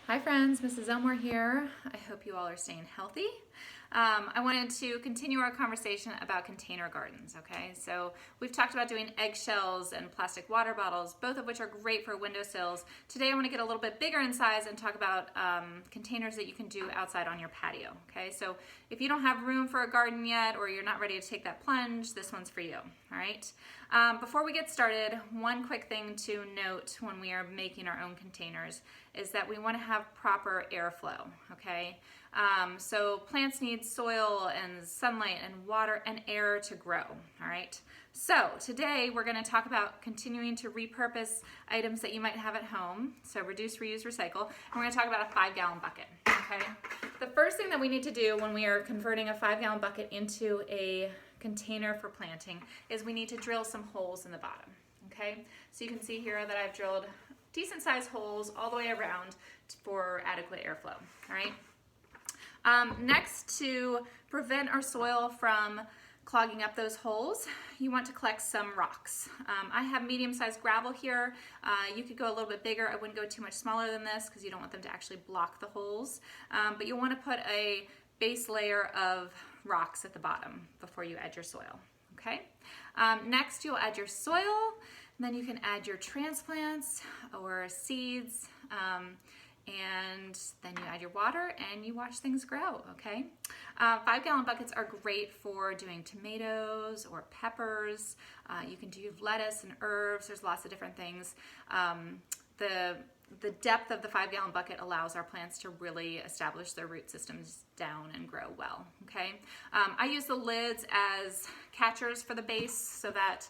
Hi friends, Mrs. Elmore here. I hope you all are staying healthy. I wanted to continue our conversation about container gardens, okay? So we've talked about doing eggshells and plastic water bottles, both of which are great for windowsills. Today I want to get a little bit bigger in size and talk about containers that you can do outside on your patio, okay? So if you don't have room for a garden yet or you're not ready to take that plunge, this one's for you, all right? Before we get started, one quick thing to note when we are making our own containers is that we want to have proper airflow, okay? So plants need soil and sunlight and water and air to grow, all right? So today we're going to talk about continuing to repurpose items that you might have at home, so reduce, reuse, recycle, and we're going to talk about a 5-gallon bucket, okay? The first thing that we need to do when we are converting a 5-gallon bucket into a container for planting is we need to drill some holes in the bottom, okay? So you can see here that I've drilled decent sized holes all the way around for adequate airflow, all right? Next, to prevent our soil from clogging up those holes, you want to collect some rocks. I have medium-sized gravel here. You could go a little bit bigger. I wouldn't go too much smaller than this because you don't want them to actually block the holes. But you'll want to put a base layer of rocks at the bottom before you add your soil, okay? Next, you'll add your soil, and then you can add your transplants or seeds, and then you add your water and you watch things grow, okay? 5-gallon buckets are great for doing tomatoes or peppers. You can do lettuce and herbs. There's lots of different things. The depth of the 5-gallon bucket allows our plants to really establish their root systems down and grow well, okay? I use the lids as catchers for the base so that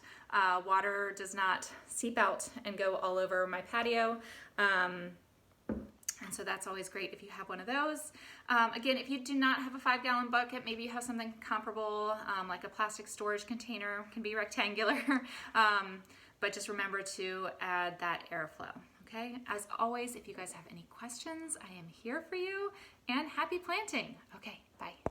water does not seep out and go all over my patio. And so that's always great if you have one of those. Again, if you do not have a 5-gallon bucket, maybe you have something comparable, like a plastic storage container, can be rectangular, but just remember to add that airflow, okay? As always, if you guys have any questions, I am here for you, and happy planting. Okay, bye.